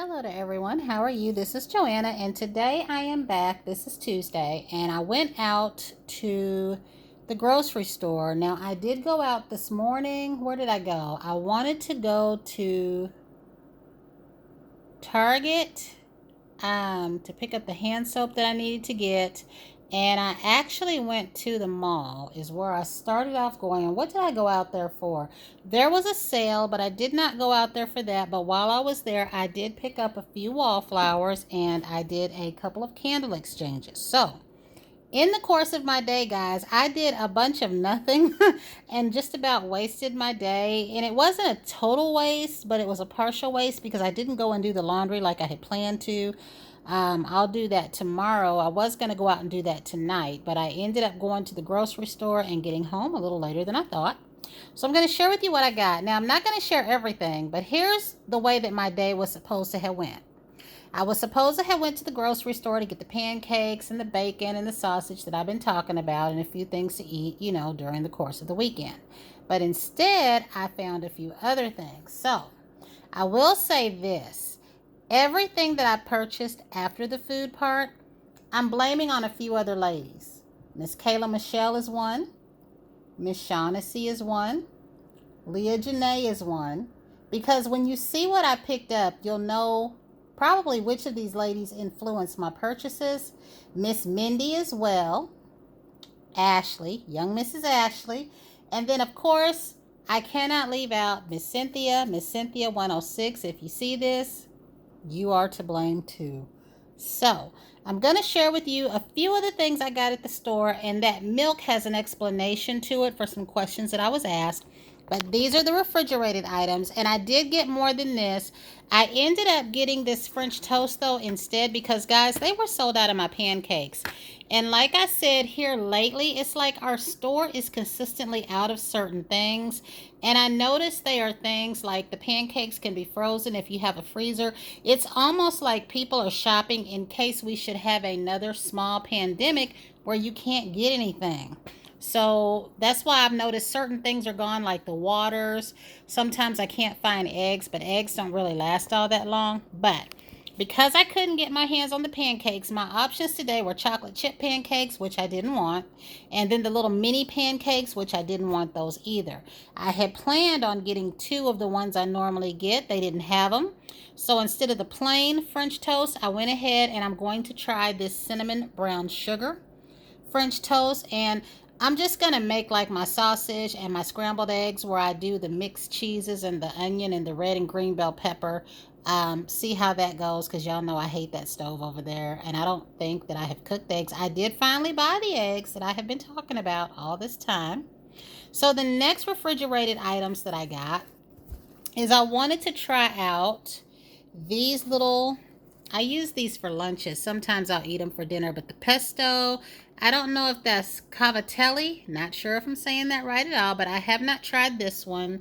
Hello to everyone. How are you? This is Joanna, and today I am back. This is Tuesday, and I went out to the grocery store. Now, I did go out this morning. Where did I go? I wanted to go to Target to pick up the hand soap that I needed to get. And I actually went to the mall is where I started off going. And what did I go out there for? There was a sale, but I did not go out there for that. But while I was there, I did pick up a few wallflowers and I did a couple of candle exchanges. So in the course of my day, guys, I did a bunch of nothing and just about wasted my day. And it wasn't a total waste, but it was a partial waste because I didn't go and do the laundry like I had planned to. I'll do that tomorrow. I was going to go out and do that tonight, but I ended up going to the grocery store and getting home a little later than I thought. So I'm going to share with you what I got. Now, I'm not going to share everything, but here's the way that my day was supposed to have went. I was supposed to have went to the grocery store to get the pancakes and the bacon and the sausage that I've been talking about and a few things to eat, during the course of the weekend. But instead, I found a few other things. So, I will say this. Everything that I purchased after the food part, I'm blaming on a few other ladies. Miss Kayla Michelle is one. Miss Shaughnessy is one. Leah Janae is one. Because when you see what I picked up, you'll know probably which of these ladies influenced my purchases. Miss Mindy as well. Ashley, young Mrs. Ashley. And then, of course, I cannot leave out Miss Cynthia 106. If you see this, you are to blame too. So, I'm going to share with you a few of the things I got at the store, and that milk has an explanation to it for some questions that I was asked. But these are the refrigerated items, and I did get more than this. I ended up getting this French toast, though, instead because, guys, they were sold out of my pancakes. And like I said here lately, it's like our store is consistently out of certain things. And I noticed they are things like the pancakes can be frozen if you have a freezer. It's almost like people are shopping in case we should have another small pandemic where you can't get anything. So that's why I've noticed certain things are gone, like the waters. Sometimes I can't find eggs, but eggs don't really last all that long. But because I couldn't get my hands on the pancakes, my options today were chocolate chip pancakes, which I didn't want, and then the little mini pancakes, which I didn't want those either. I had planned on getting two of the ones I normally get. They didn't have them. So instead of the plain French toast, I went ahead and I'm going to try this cinnamon brown sugar French toast. And I'm just going to make like my sausage and my scrambled eggs where I do the mixed cheeses and the onion and the red and green bell pepper. See how that goes, because y'all know I hate that stove over there. And I don't think that I have cooked eggs. I did finally buy the eggs that I have been talking about all this time. So the next refrigerated items that I got is I wanted to try out these little, I use these for lunches. Sometimes I'll eat them for dinner, but the pesto, I don't know if that's cavatelli. Not sure if I'm saying that right at all, but I have not tried this one.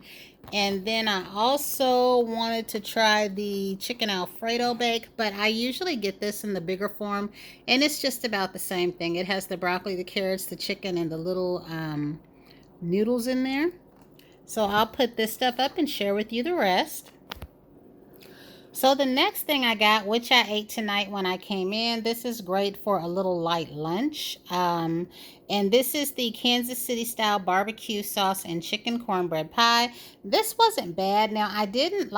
And then I also wanted to try the chicken Alfredo bake, but I usually get this in the bigger form, and it's just about the same thing. It has the broccoli, the carrots, the chicken, and the little noodles in there. So I'll put this stuff up and share with you the rest. So the next thing I got, which I ate tonight when I came in, this is great for a little light lunch. And this is the Kansas City style barbecue sauce and chicken cornbread pie. This wasn't bad. Now, I didn't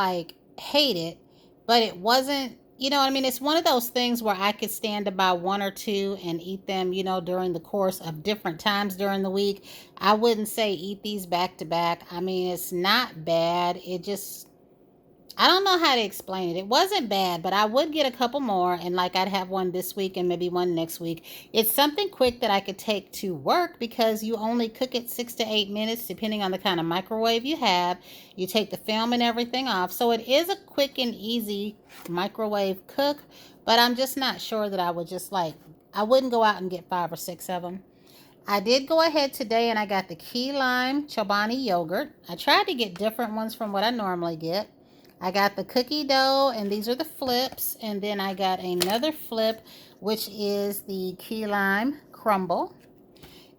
hate it, but it wasn't, it's one of those things where I could stand to buy one or two and eat them, during the course of different times during the week. I wouldn't say eat these back to back. It's not bad. I don't know how to explain it. It wasn't bad, but I would get a couple more, and I'd have one this week and maybe one next week. It's something quick that I could take to work because you only cook it 6 to 8 minutes depending on the kind of microwave you have. You take the film and everything off. So it is a quick and easy microwave cook, but I'm just not sure that I would I wouldn't go out and get 5 or 6 of them. I did go ahead today and I got the key lime Chobani yogurt. I tried to get different ones from what I normally get. I got the cookie dough, and these are the flips. And then I got another flip, which is the key lime crumble.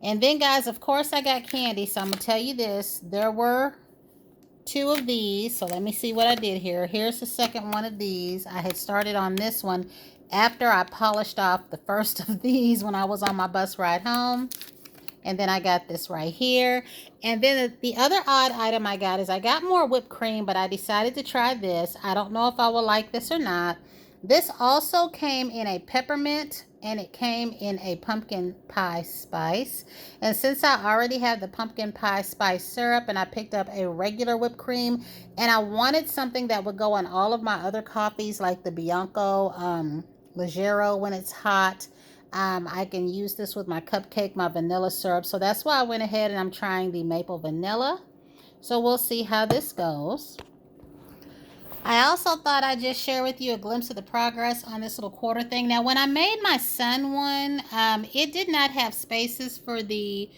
And then, guys, of course, I got candy. So I'm going to tell you this. There were 2 of these. So let me see what I did here. Here's the second one of these. I had started on this one after I polished off the first of these when I was on my bus ride home. And then I got this right here. And then the other odd item I got is I got more whipped cream, but I decided to try this. I don't know if I will like this or not. This also came in a peppermint and it came in a pumpkin pie spice. And since I already have the pumpkin pie spice syrup and I picked up a regular whipped cream and I wanted something that would go on all of my other coffees like the Bianco Leggero when it's hot. I can use this with my cupcake, my vanilla syrup. So that's why I went ahead and I'm trying the maple vanilla. So we'll see how this goes. I also thought I'd just share with you a glimpse of the progress on this little quarter thing. Now, when I made my son one, it did not have spaces for the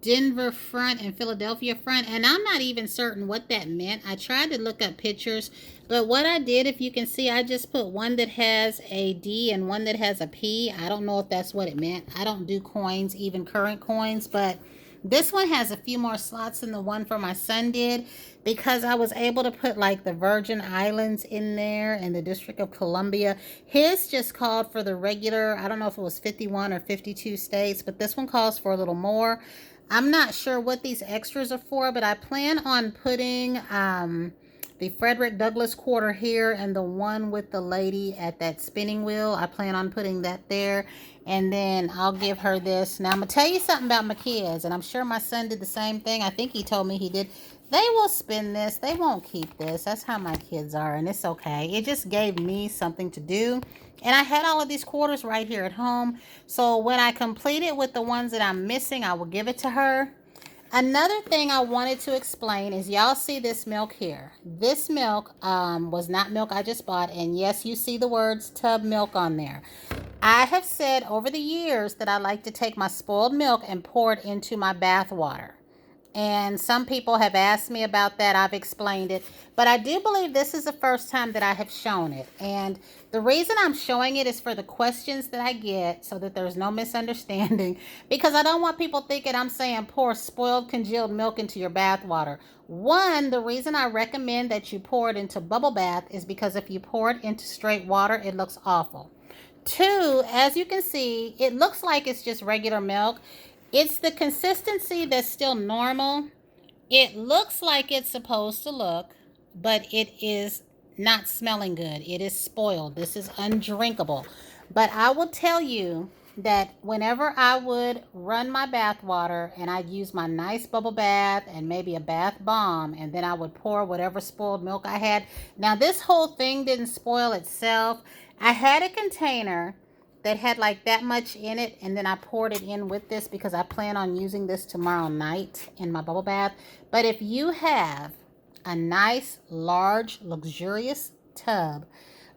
Denver front and Philadelphia front, and I'm not even certain what that meant. I tried to look up pictures, but what I did, if you can see, I just put one that has a D and one that has a P. I don't know if that's what it meant. I don't do coins, even current coins, but this one has a few more slots than the one for my son did because I was able to put like the Virgin Islands in there and the District of Columbia. His just called for the regular, I don't know if it was 51 or 52 states, but this one calls for a little more. I'm not sure what these extras are for, but I plan on putting the Frederick Douglass quarter here and the one with the lady at that spinning wheel. I plan on putting that there. And then I'll give her this. Now, I'm going to tell you something about my kids, and I'm sure my son did the same thing. I think he told me he did. They will spin this. They won't keep this. That's how my kids are, and it's okay. It just gave me something to do. And I had all of these quarters right here at home. So when I complete it with the ones that I'm missing, I will give it to her. Another thing I wanted to explain is y'all see this milk here. This milk was not milk I just bought. And yes, you see the words tub milk on there. I have said over the years that I like to take my spoiled milk and pour it into my bath water. And some people have asked me about that. I've explained it. But I do believe this is the first time that I have shown it. And the reason I'm showing it is for the questions that I get so that there's no misunderstanding. Because I don't want people thinking I'm saying pour spoiled congealed milk into your bath water. One, the reason I recommend that you pour it into bubble bath is because if you pour it into straight water, it looks awful. Two, as you can see, it looks like it's just regular milk. It's the consistency that's still normal. It looks like it's supposed to look, but it is not smelling good. It is spoiled. This is undrinkable. But I will tell you that whenever I would run my bath water and I'd use my nice bubble bath and maybe a bath bomb, and then I would pour whatever spoiled milk I had. Now, this whole thing didn't spoil itself. I had a container that had like that much in it, and then I poured it in with this because I plan on using this tomorrow night in my bubble bath. But if you have a nice, large, luxurious tub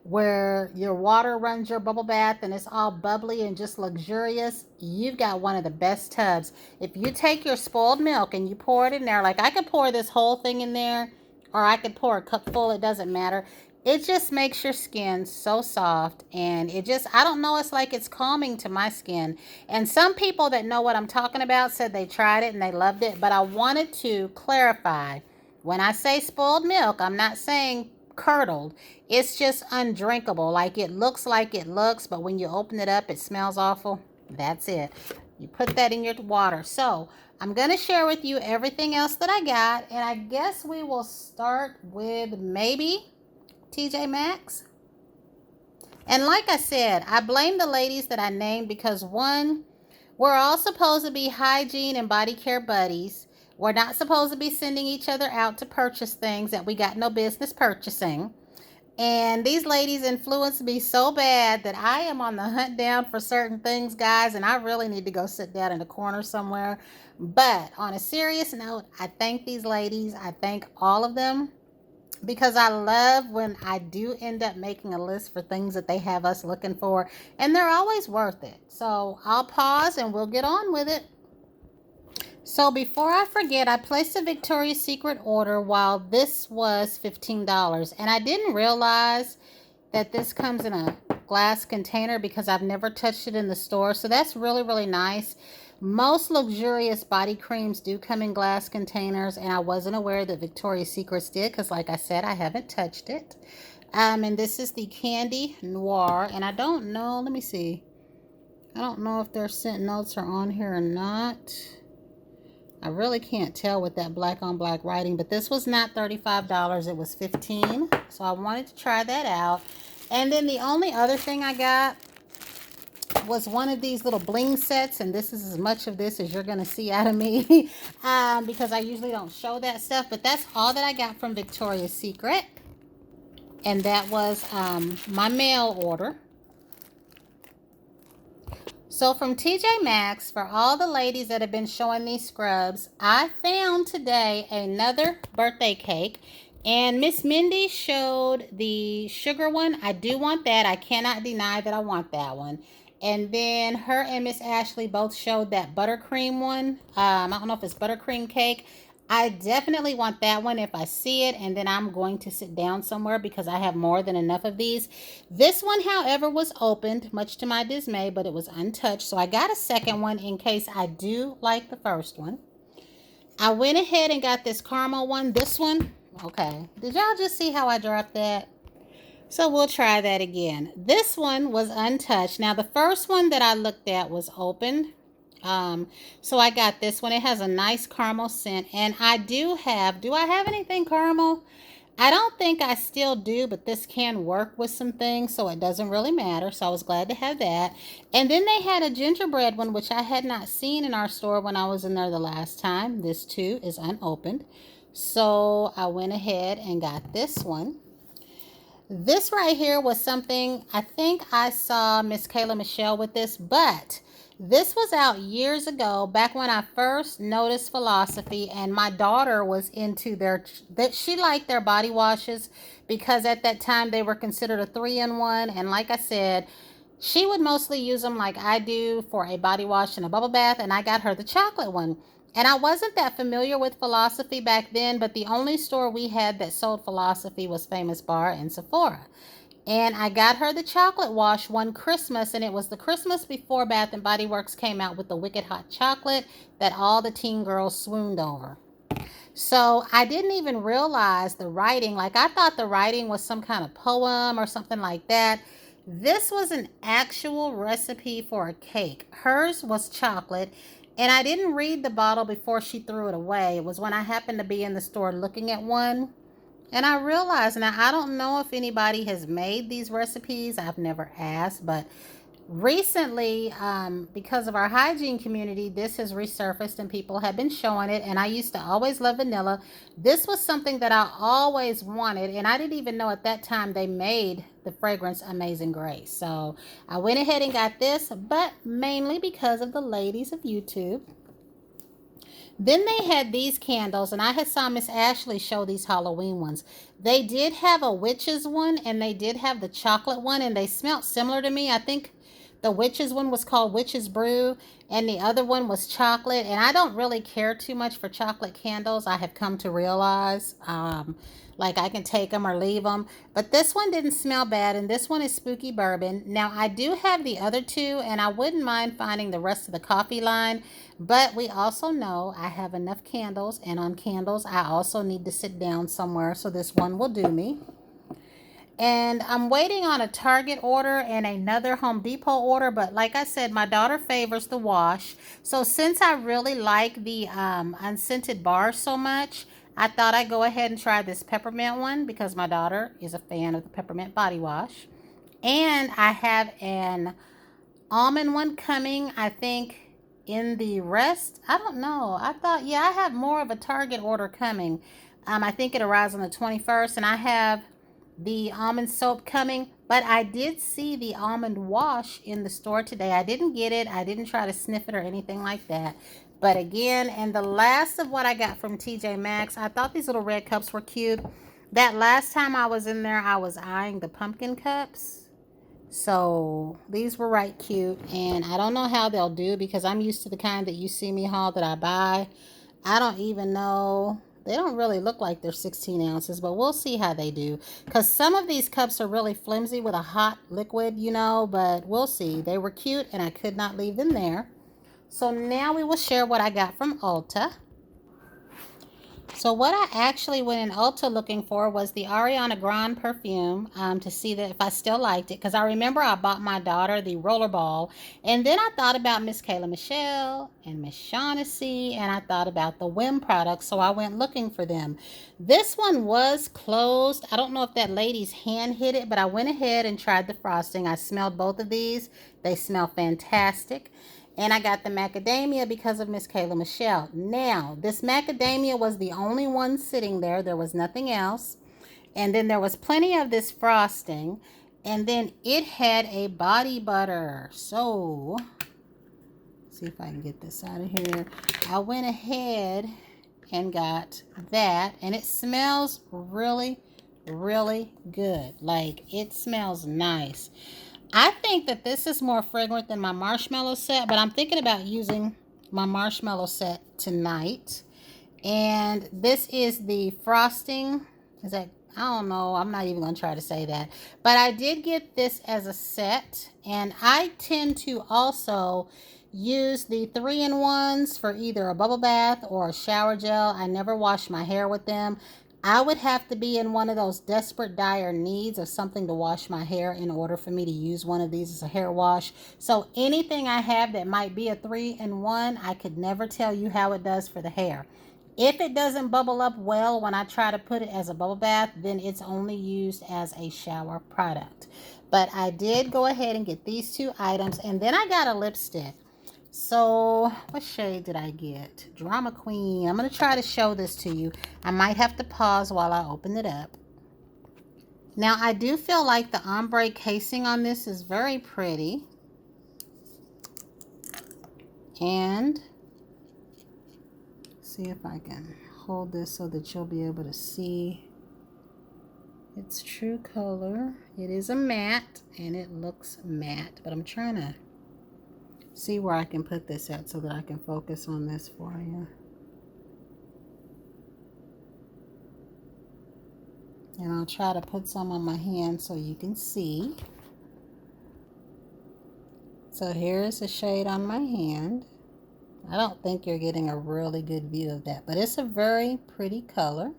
where your water runs your bubble bath and it's all bubbly and just luxurious, you've got one of the best tubs. If you take your spoiled milk and you pour it in there, like I could pour this whole thing in there, or I could pour a cup full, it doesn't matter. It just makes your skin so soft, and it just, I don't know, it's like it's calming to my skin. And some people that know what I'm talking about said they tried it and they loved it, but I wanted to clarify. When I say spoiled milk, I'm not saying curdled. It's just undrinkable. Like it looks, but when you open it up, it smells awful. That's it. You put that in your water. So I'm going to share with you everything else that I got, and I guess we will start with maybe T.J Maxx. And like I said, I blame the ladies that I named because one, we're all supposed to be hygiene and body care buddies. We're not supposed to be sending each other out to purchase things that we got no business purchasing. And these ladies influenced me so bad that I am on the hunt down for certain things, guys, and I really need to go sit down in a corner somewhere. But on a serious note, I thank these ladies. I thank all of them, because I love when I do end up making a list for things that they have us looking for, and they're always worth it. So I'll pause and we'll get on with it. So before I forget, I placed a Victoria's Secret order while this was $15, and I didn't realize that this comes in a glass container because I've never touched it in the store. So that's really, really nice. Most luxurious body creams do come in glass containers, and I wasn't aware that Victoria's Secrets did because, like I said, I haven't touched it. And this is the Candy Noir, and I don't know, let me see. I don't know if their scent notes are on here or not. I really can't tell with that black on black writing, but this was not $35, it was $15. So I wanted to try that out. And then the only other thing I got was one of these little bling sets, and this is as much of this as you're going to see out of me because I usually don't show that stuff, but that's all that I got from Victoria's Secret. And that was my mail order. So from T.J Maxx, for all the ladies that have been showing these scrubs, I found today another birthday cake. And Miss Mindy showed the sugar one. I do want that. I cannot deny that I want that one. And then her and Miss Ashley both showed that buttercream one. I don't know if it's buttercream cake. I definitely want that one if I see it, and then I'm going to sit down somewhere because I have more than enough of these. This one, however, was opened, much to my dismay, but it was untouched. So I got a second one in case I do like the first one. I went ahead and got this caramel one. This one, okay. Did y'all just see how I dropped that? So we'll try that again. This one was untouched. Now, the first one that I looked at was opened. So I got this one. It has a nice caramel scent. And I do I have anything caramel? I don't think I still do, but this can work with some things, so it doesn't really matter. So I was glad to have that. And then they had a gingerbread one, which I had not seen in our store when I was in there the last time. This too is unopened. So I went ahead and got this one. This right here was something, I think I saw Miss Kayla Michelle with this, but this was out years ago, back when I first noticed Philosophy, and my daughter was into she liked their body washes because at that time they were considered a 3-in-1, and like I said, she would mostly use them like I do for a body wash and a bubble bath, and I got her the chocolate one. And I wasn't that familiar with Philosophy back then, but the only store we had that sold Philosophy was Famous Bar and Sephora. And I got her the chocolate wash one Christmas, and it was the Christmas before Bath and Body Works came out with the Wicked Hot Chocolate that all the teen girls swooned over. So I didn't even realize the writing. Like, I thought the writing was some kind of poem or something like that. This was an actual recipe for a cake. Hers was chocolate. And I didn't read the bottle before she threw it away. It was when I happened to be in the store looking at one. And I realized, now I don't know if anybody has made these recipes. I've never asked, but recently, because of our hygiene community, this has resurfaced and people have been showing it. And I used to always love vanilla. This was something that I always wanted, and I didn't even know at that time they made the fragrance Amazing Grace. So I went ahead and got this, but mainly because of the ladies of YouTube. Then they had these candles, and I had saw Miss Ashley show these Halloween ones. They did have a witch's one, and they did have the chocolate one, and they smelled similar to me. I think the witch's one was called Witch's Brew, and the other one was chocolate. And I don't really care too much for chocolate candles, I have come to realize. Like, I can take them or leave them. But this one didn't smell bad, and this one is Spooky Bourbon. Now, I do have the other two, and I wouldn't mind finding the rest of the coffee line. But we also know I have enough candles, and on candles, I also need to sit down somewhere, so this one will do me. And I'm waiting on a Target order and another Home Depot order. But like I said, my daughter favors the wash. So since I really like the unscented bars so much, I thought I'd go ahead and try this peppermint one because my daughter is a fan of the peppermint body wash. And I have an almond one coming, I think, in the rest. I don't know. I thought, yeah, I have more of a Target order coming. I think it arrives on the 21st, and I have the almond soap coming, but I did see the almond wash in the store today. I didn't get it. I didn't try to sniff it or anything like that. But again, and the last of what I got from T.J Maxx, I thought these little red cups were cute. That last time I was in there, I was eyeing the pumpkin cups. So these were right cute, and I don't know how they'll do because I'm used to the kind that you see me haul that I buy. I don't even know. They don't really look like they're 16 ounces, but we'll see how they do. Because some of these cups are really flimsy with a hot liquid, but we'll see. They were cute, and I could not leave them there. So now we will share what I got from Ulta. So what I actually went in Ulta looking for was the Ariana Grande perfume to see that if I still liked it. Because I remember I bought my daughter the Rollerball. And then I thought about Miss Kayla Michelle and Miss Shaughnessy. And I thought about the Whim products. So I went looking for them. This one was closed. I don't know if that lady's hand hit it. But I went ahead and tried the frosting. I smelled both of these. They smell fantastic. And I got the macadamia because of Miss Kayla Michelle. Now, this macadamia was the only one sitting there. There was nothing else. And then there was plenty of this frosting. And then it had a body butter. So, see if I can get this out of here. I went ahead and got that. And it smells really, really good. Like, it smells nice. I think that this is more fragrant than my marshmallow set, but I'm thinking about using my marshmallow set tonight. And this is the frosting. Is that, I don't know. I'm not even going to try to say that. But I did get this as a set. And I tend to also use the 3-in-1s for either a bubble bath or a shower gel. I never wash my hair with them. I would have to be in one of those desperate dire needs of something to wash my hair in order for me to use one of these as a hair wash. So anything I have that might be a 3-in-1, I could never tell you how it does for the hair. If it doesn't bubble up well when I try to put it as a bubble bath, then it's only used as a shower product. But I did go ahead and get these two items, and then I got a lipstick. So, what shade did I get? Drama Queen. I'm going to try to show this to you. I might have to pause while I open it up. Now, I do feel like the ombre casing on this is very pretty. And, see if I can hold this so that you'll be able to see its true color. It is a matte, and it looks matte. But I'm trying to see where I can put this at so that I can focus on this for you. And I'll try to put some on my hand so you can see. So here's a shade on my hand. I don't think you're getting a really good view of that, but it's a very pretty color.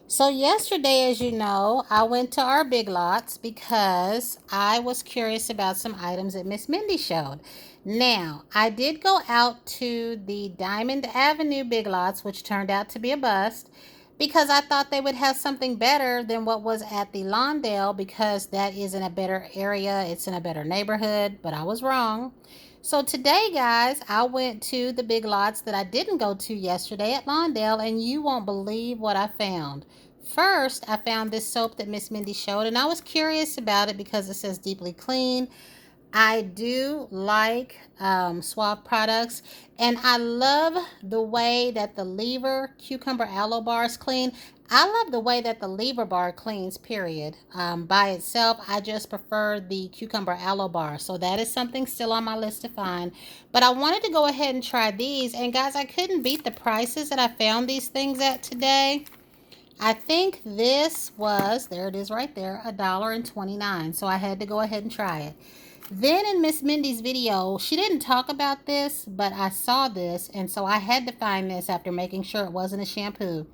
So yesterday, as you know, I went to our Big Lots because I was curious about some items that Miss Mindy showed. Now, I did go out to the Diamond Avenue Big Lots, which turned out to be a bust, because I thought they would have something better than what was at the Lawndale, because that is in a better area. It's in a better neighborhood, but I was wrong. So today, guys, I went to the Big Lots that I didn't go to yesterday at Lawndale, and you won't believe what I found. First, I found this soap that Miss Mindy showed, and I was curious about it because it says deeply clean. I do like Suave products, and I love the way that the Lever Cucumber Aloe Bars clean. I love the way that the Lever Bar cleans, period. By itself, I just prefer the Cucumber Aloe Bar, so that is something still on my list to find. But I wanted to go ahead and try these, and guys, I couldn't beat the prices that I found these things at today. I think this was, there it is right there, $1.29. So I had to go ahead and try it. Then in Miss Mindy's video, she didn't talk about this, but I saw this, and so I had to find this after making sure it wasn't a shampoo.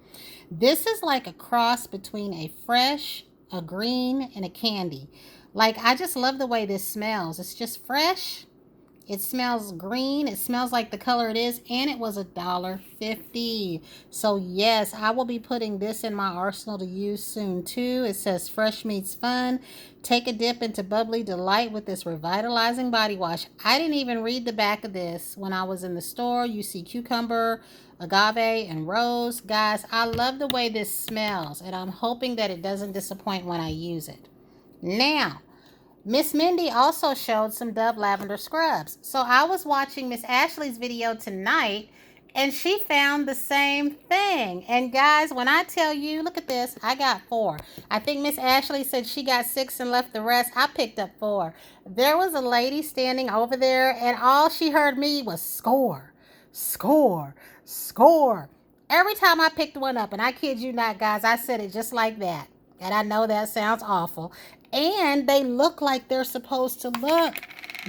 This is like a cross between a fresh, a green, and a candy. Like, I just love the way this smells. It's just fresh. It smells green. It smells like the color it is. And it was $1.50. So yes, I will be putting this in my arsenal to use soon too. It says fresh meets fun. Take a dip into bubbly delight with this revitalizing body wash. I didn't even read the back of this when I was in the store. You see cucumber, agave, and rose. Guys, I love the way this smells. And I'm hoping that it doesn't disappoint when I use it. Now, Miss Mindy also showed some Dove Lavender Scrubs. So I was watching Miss Ashley's video tonight, and she found the same thing. And guys, when I tell you, look at this, I got 4. I think Miss Ashley said she got 6 and left the rest. I picked up 4. There was a lady standing over there, and all she heard me was score, score, score. Every time I picked one up, and I kid you not, guys, I said it just like that. And I know that sounds awful. And they look like they're supposed to look.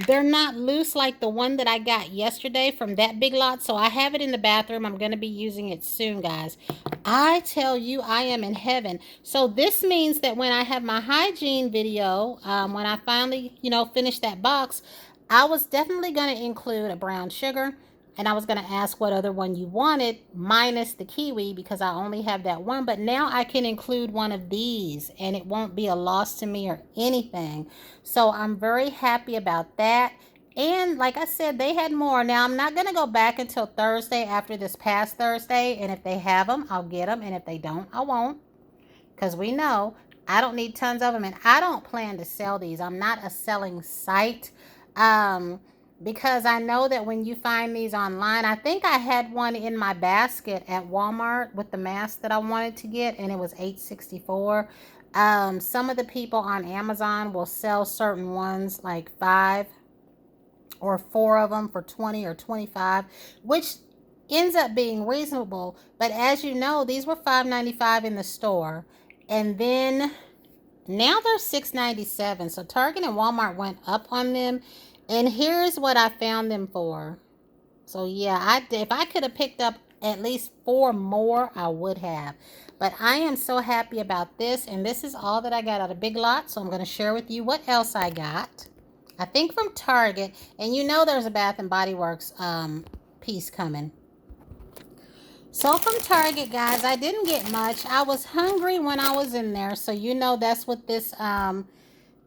They're not loose like the one that I got yesterday from that Big Lot. So I have it in the bathroom. I'm going to be using it soon, guys. I tell you, I am in heaven. So this means that when I have my hygiene video, when I finally, finish that box, I was definitely going to include a brown sugar. And I was going to ask what other one you wanted, minus the kiwi, because I only have that one. But now I can include one of these, and it won't be a loss to me or anything. So I'm very happy about that. And like I said, they had more. Now, I'm not going to go back until Thursday after this past Thursday. And if they have them, I'll get them. And if they don't, I won't. Because we know I don't need tons of them. And I don't plan to sell these. I'm not a selling site. Um, because I know that when you find these online, I think I had one in my basket at Walmart with the mask that I wanted to get, and it was $8.64. Some of the people on Amazon will sell certain ones, like 5 or 4 of them for 20 or 25, which ends up being reasonable. But as you know, these were $5.95 in the store, and then now they're $6.97. So Target and Walmart went up on them, and here's what I found them for. So yeah, if I could have picked up at least 4 more, I would have. But I am so happy about this, and this is all that I got out of Big Lot. So I'm going to share with you what else I got. I think from Target, and there's a Bath and Body Works piece coming. So from Target, guys, I didn't get much. I was hungry when I was in there, so that's what this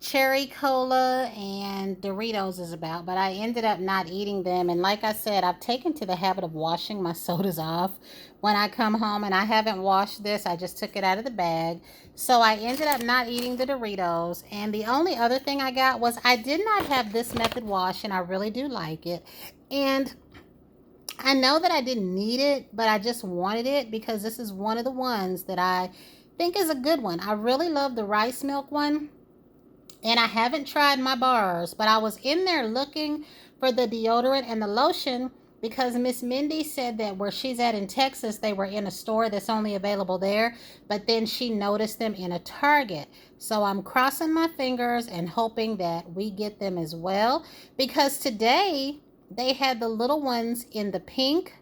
cherry cola and Doritos is about, but I ended up not eating them. And like I said, I've taken to the habit of washing my sodas off when I come home, and I haven't washed this. I just took it out of the bag. So I ended up not eating the Doritos. And the only other thing I got was, I did not have this method wash, and I really do like it. And I know that I didn't need it, but I just wanted it because this is one of the ones that I think is a good one. I really love the rice milk one. And I haven't tried my bars, but I was in there looking for the deodorant and the lotion because Miss Mindy said that where she's at in Texas, they were in a store that's only available there, but then she noticed them in a Target. So I'm crossing my fingers and hoping that we get them as well, because today they had the little ones in the pink,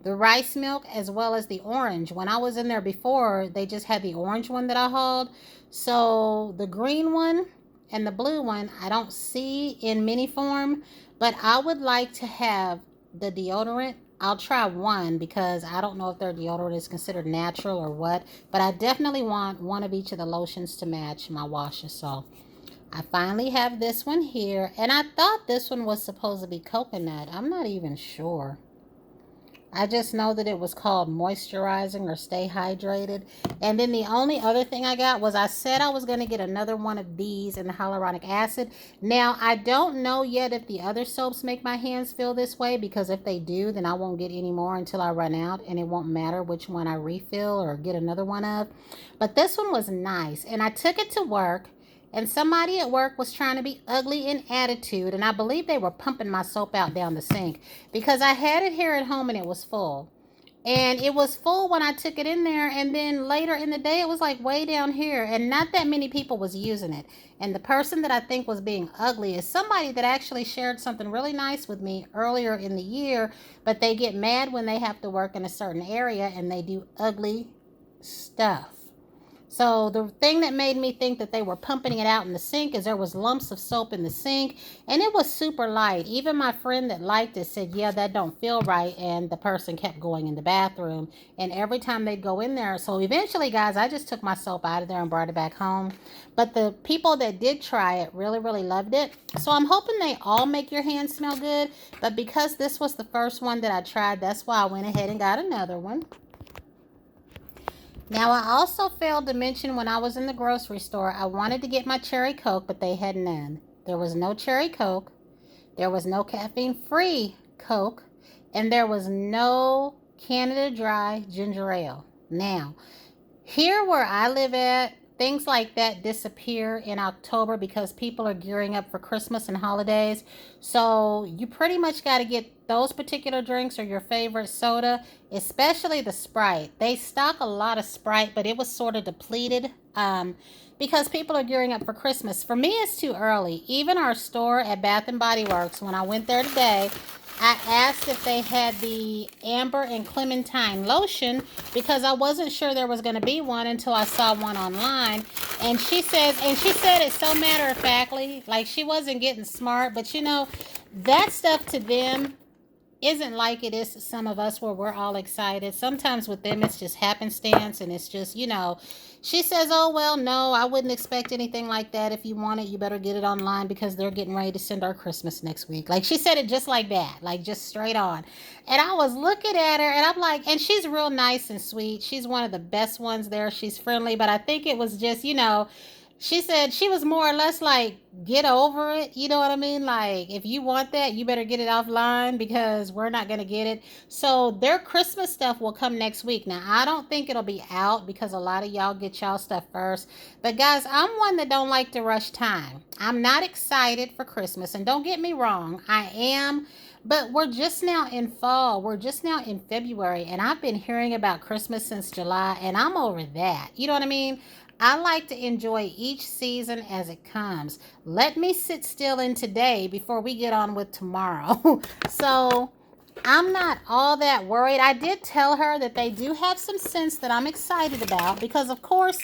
the rice milk, as well as the orange. When I was in there before, they just had the orange one that I hauled. So the green one and the blue one I don't see in mini form, but I would like to have the deodorant. I'll try one because I don't know if their deodorant is considered natural or what, but I definitely want one of each of the lotions to match my washes. So I finally have this one here, and I thought this one was supposed to be coconut. I'm not even sure. I just know that it was called moisturizing or stay hydrated. And then the only other thing I got was, I said I was going to get another one of these in the hyaluronic acid. Now, I don't know yet if the other soaps make my hands feel this way, because if they do, then I won't get any more until I run out, and it won't matter which one I refill or get another one of. But this one was nice, and I took it to work. And somebody at work was trying to be ugly in attitude, and I believe they were pumping my soap out down the sink, because I had it here at home and it was full. And it was full when I took it in there, and then later in the day it was like way down here, and not that many people was using it. And the person that I think was being ugly is somebody that actually shared something really nice with me earlier in the year, but they get mad when they have to work in a certain area and they do ugly stuff. So the thing that made me think that they were pumping it out in the sink is there was lumps of soap in the sink, and it was super light. Even my friend that liked it said, yeah, that don't feel right. And the person kept going in the bathroom, and every time they'd go in there. So eventually, guys, I just took my soap out of there and brought it back home. But the people that did try it really, really loved it. So I'm hoping they all make your hands smell good. But because this was the first one that I tried, that's why I went ahead and got another one. Now, I also failed to mention when I was in the grocery store, I wanted to get my cherry Coke, but they had none. There was no cherry Coke. There was no caffeine-free Coke. And there was no Canada Dry ginger ale. Now, here where I live at, things like that disappear in October because people are gearing up for Christmas and holidays. So you pretty much got to get those particular drinks or your favorite soda, especially the Sprite. They stock a lot of Sprite, but it was sort of depleted because people are gearing up for Christmas. For me, it's too early. Even our store at Bath and Body Works, when I went there today, I asked if they had the amber and clementine lotion because I wasn't sure there was going to be one until I saw one online. And she said it so matter of factly, like she wasn't getting smart, but that stuff to them isn't like it is to some of us where we're all excited. Sometimes with them, it's just happenstance and it's just, she says, oh, well, no, I wouldn't expect anything like that. If you want it, you better get it online because they're getting ready to send our Christmas next week. Like she said it just like that, like just straight on. And I was looking at her and I'm like, and she's real nice and sweet. She's one of the best ones there. She's friendly, but I think it was just, she said she was more or less like, get over it. You know what I mean? Like, if you want that, you better get it offline because we're not going to get it. So their Christmas stuff will come next week. Now, I don't think it'll be out because a lot of y'all get y'all stuff first. But guys, I'm one that don't like to rush time. I'm not excited for Christmas. And don't get me wrong, I am. But we're just now in fall. We're just now in February. And I've been hearing about Christmas since July. And I'm over that. You know what I mean? I like to enjoy each season as it comes. Let me sit still in today before we get on with tomorrow. So I'm not all that worried. I did tell her that they do have some scents that I'm excited about because, of course,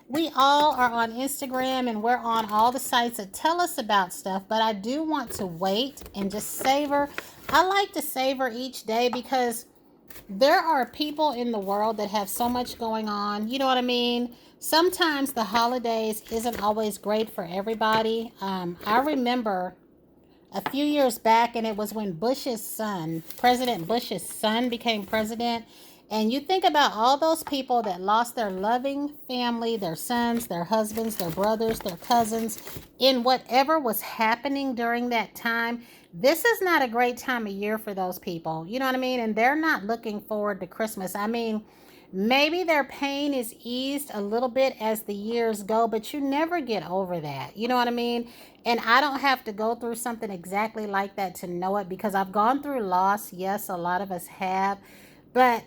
we all are on Instagram and we're on all the sites that tell us about stuff, but I do want to wait and just savor. I like to savor each day because there are people in the world that have so much going on. You know what I mean? Sometimes the holidays isn't always great for everybody. I remember a few years back, and it was when President Bush's son, became president. And you think about all those people that lost their loving family, their sons, their husbands, their brothers, their cousins, in whatever was happening during that time. This is not a great time of year for those people. You know what I mean? And they're not looking forward to Christmas. I mean, maybe their pain is eased a little bit as the years go, but you never get over that. You know what I mean? And I don't have to go through something exactly like that to know it because I've gone through loss. Yes, a lot of us have. But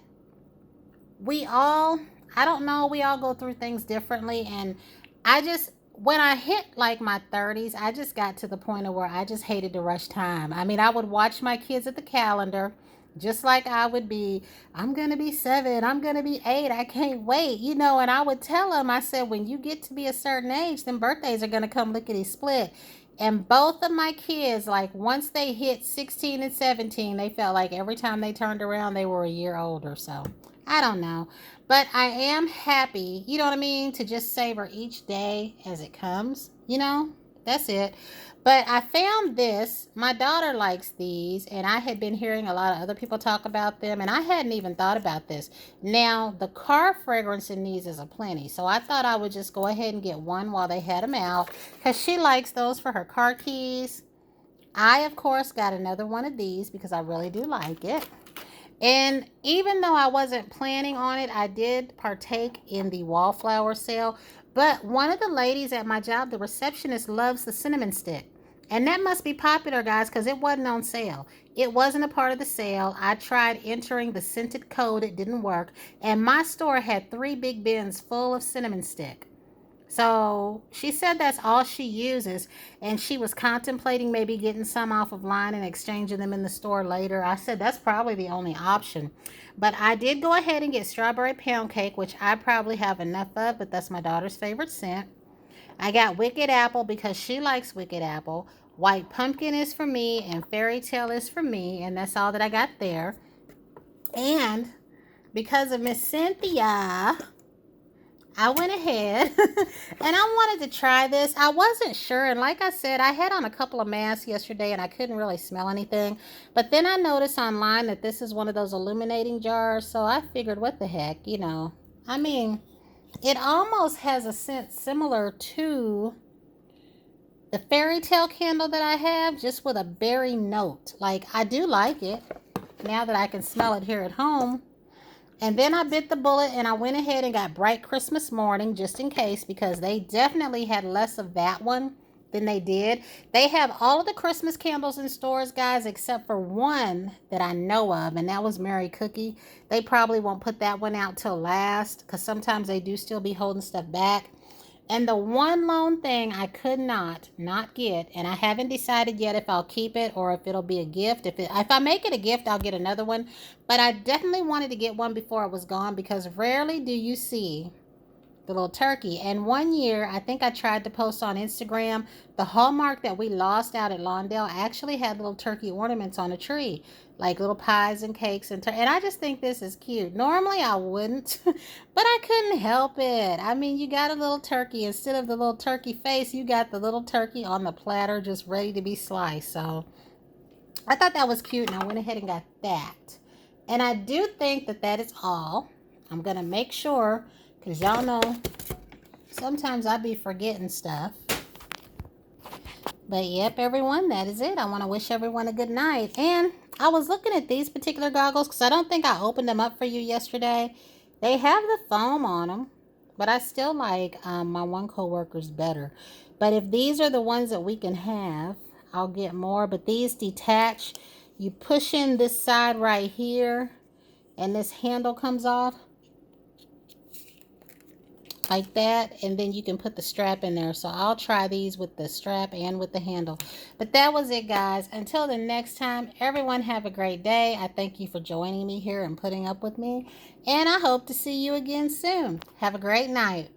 I don't know, we all go through things differently. And when I hit like my 30s, I just got to the point of where I just hated to rush time. I mean, I would watch my kids at the calendar, just like I would be, I'm going to be 7, I'm going to be 8, I can't wait, and I would tell them, I said, when you get to be a certain age, then birthdays are going to come lickety split. And both of my kids, like once they hit 16 and 17, they felt like every time they turned around, they were a year older. So I don't know. But I am happy, you know what I mean, to just savor each day as it comes. That's it. But I found this. My daughter likes these, and I had been hearing a lot of other people talk about them, and I hadn't even thought about this. Now, the car fragrance in these is aplenty, so I thought I would just go ahead and get one while they had them out, because she likes those for her car keys. I, of course, got another one of these because I really do like it. And even though I wasn't planning on it, I did partake in the wallflower sale. But one of the ladies at my job, the receptionist, loves the cinnamon stick. And that must be popular, guys, because it wasn't on sale. It wasn't a part of the sale. I tried entering the scented code. It didn't work. And my store had 3 big bins full of cinnamon stick. So she said that's all she uses, and she was contemplating maybe getting some off of line and exchanging them in the store later. I said that's probably the only option. But I did go ahead and get strawberry pound cake, which I probably have enough of, but that's my daughter's favorite scent. I got wicked apple because she likes wicked apple. White pumpkin is for me, and fairy tale is for me, and that's all that I got there. And because of Miss Cynthia, I went ahead and I wanted to try this. I wasn't sure, and like I said, I had on a couple of masks yesterday and I couldn't really smell anything. But then I noticed online that this is one of those illuminating jars, so I figured, what the heck, I mean, it almost has a scent similar to the fairy tale candle that I have, just with a berry note. Like, I do like it now that I can smell it here at home. And then I bit the bullet and I went ahead and got Bright Christmas Morning just in case, because they definitely had less of that one than they did. They have all of the Christmas candles in stores, guys, except for one that I know of, and that was Merry Cookie. They probably won't put that one out till last, because sometimes they do still be holding stuff back. And the one lone thing I could not get, and I haven't decided yet if I'll keep it or if it'll be a gift. If I make it a gift, I'll get another one. But I definitely wanted to get one before it was gone, because rarely do you see the little turkey. And one year, I think I tried to post on Instagram, the Hallmark that we lost out at Lawndale actually had little turkey ornaments on a tree, like little pies and cakes and I just think this is cute. Normally I wouldn't, but I couldn't help it. I mean, you got a little turkey. Instead of the little turkey face, you got the little turkey on the platter just ready to be sliced. So I thought that was cute, and I went ahead and got that. And I do think that that is all. I'm going to make sure, because y'all know sometimes I be forgetting stuff. But yep, everyone, that is it. I want to wish everyone a good night. And I was looking at these particular goggles because I don't think I opened them up for you yesterday. They have the foam on them, but I still like my one coworker's better. But if these are the ones that we can have, I'll get more. But these detach. You push in this side right here, and this handle comes off like that, and then you can put the strap in there. So I'll try these with the strap and with the handle. But that was it, guys. Until the next time, everyone have a great day. I thank you for joining me here and putting up with me, and I hope to see you again soon. Have a great night.